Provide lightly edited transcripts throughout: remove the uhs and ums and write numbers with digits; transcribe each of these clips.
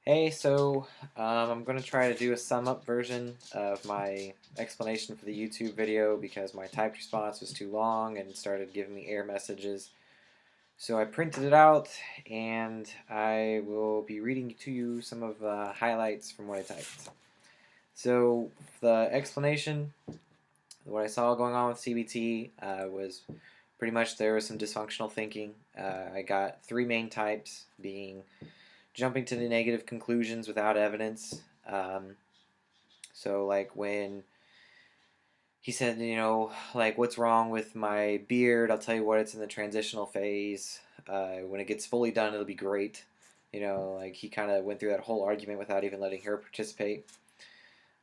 Hey, I'm going to try to do a sum up version of my explanation for the YouTube video because my typed response was too long and started giving me error messages. So I printed it out and I will be reading to you some of the highlights from what I typed. So the explanation, what I saw going on with CBT was pretty much there was some dysfunctional thinking. I got three main types being jumping to the negative conclusions without evidence. So like when he said, like what's wrong with my beard? I'll tell you what, it's in the transitional phase. When it gets fully done, it'll be great. Like he kind of went through that whole argument without even letting her participate.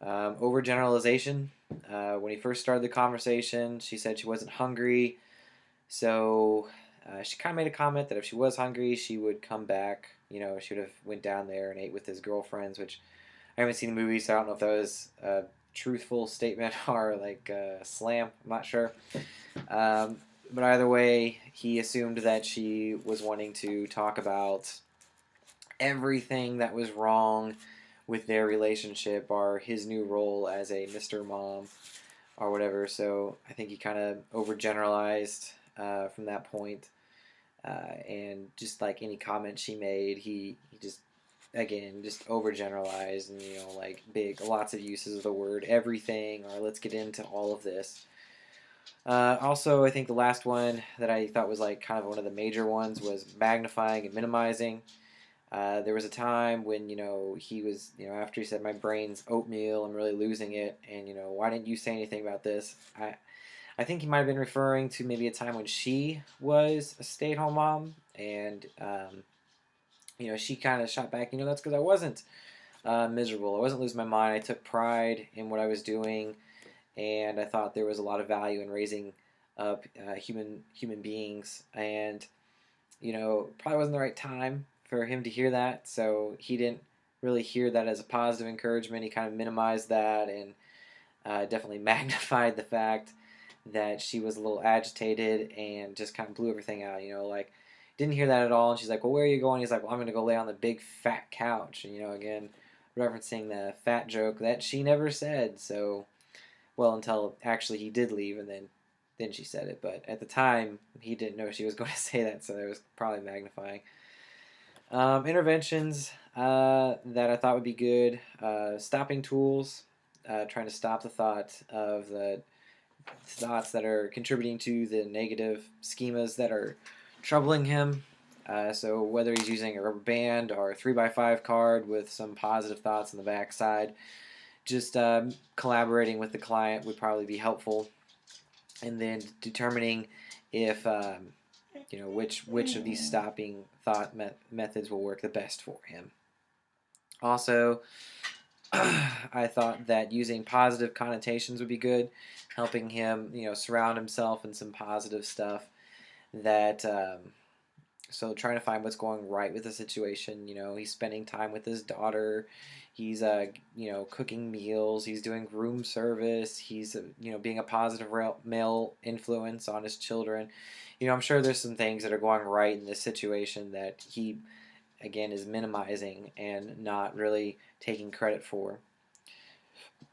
Overgeneralization. When he first started the conversation, she said she wasn't hungry. So she kind of made a comment that if she was hungry, she would come back. She would have went down there and ate with his girlfriends, which I haven't seen the movie, so I don't know if that was a truthful statement or like a slam. I'm not sure. Um, but either way, he assumed that she was wanting to talk about everything that was wrong with their relationship or his new role as a Mr. Mom or whatever. So I think he kind of overgeneralized from that point. And just like any comment she made, he just again just overgeneralized and like big lots of uses of the word everything or let's get into all of this. Also, I think the last one that I thought was like kind of one of the major ones was magnifying and minimizing. There was a time when he was after he said my brain's oatmeal, I'm really losing it, and why didn't you say anything about this? I think he might have been referring to maybe a time when she was a stay-at-home mom, and she kind of shot back. That's because I wasn't miserable. I wasn't losing my mind. I took pride in what I was doing, and I thought there was a lot of value in raising up human beings. And probably wasn't the right time for him to hear that. So he didn't really hear that as a positive encouragement. He kind of minimized that and definitely magnified the fact that she was a little agitated and just kind of blew everything out. Like didn't hear that at all. And she's like, "Well, where are you going?" He's like, "Well, I'm going to go lay on the big fat couch." And again, referencing the fat joke that she never said. So, well, until actually he did leave, and then she said it. But at the time, he didn't know she was going to say that, so it was probably magnifying. Interventions that I thought would be good. Stopping tools, trying to stop the thought of the thoughts that are contributing to the negative schemas that are troubling him. So whether he's using a rubber band or a 3x5 card with some positive thoughts on the backside, just collaborating with the client would probably be helpful. And then determining if which of these stopping thought methods will work the best for him. Also, I thought that using positive connotations would be good, helping him, surround himself in some positive stuff. That so trying to find what's going right with the situation. He's spending time with his daughter. He's cooking meals. He's doing room service. He's being a positive male influence on his children. I'm sure there's some things that are going right in this situation that he again is minimizing and not really taking credit for.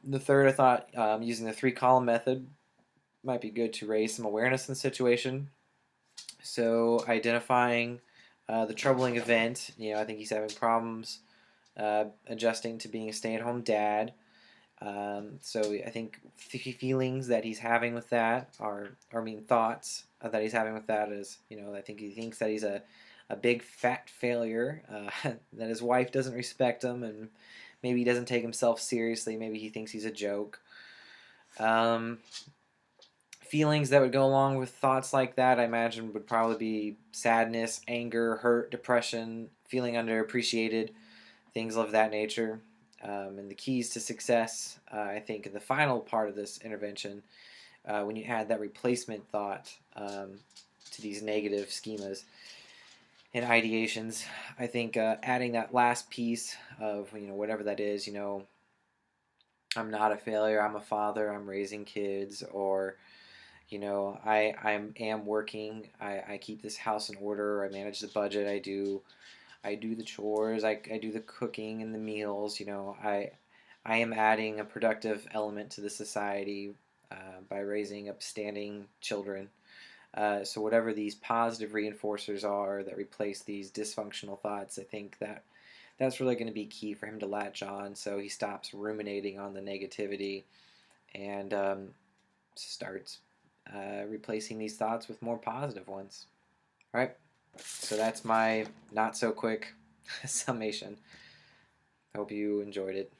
The third, I thought using the three column method might be good to raise some awareness in the situation. So identifying the troubling event, I think he's having problems adjusting to being a stay-at-home dad. So I think feelings that he's having with that thoughts that he's having with that is, I think he thinks that he's a big fat failure, that his wife doesn't respect him, and maybe he doesn't take himself seriously. Maybe he thinks he's a joke. Feelings that would go along with thoughts like that, I imagine, would probably be sadness, anger, hurt, depression, feeling underappreciated, things of that nature. And the keys to success, I think, in the final part of this intervention, when you add that replacement thought to these negative schemas and ideations, I think adding that last piece of whatever that is, I'm not a failure, I'm a father, I'm raising kids, or I am working, I keep this house in order, I manage the budget, I do I do the chores, I do the cooking and the meals. I am adding a productive element to the society by raising upstanding children. So whatever these positive reinforcers are that replace these dysfunctional thoughts, I think that's really going to be key for him to latch on, so he stops ruminating on the negativity and starts replacing these thoughts with more positive ones. All right, so that's my not so quick summation. Hope you enjoyed it.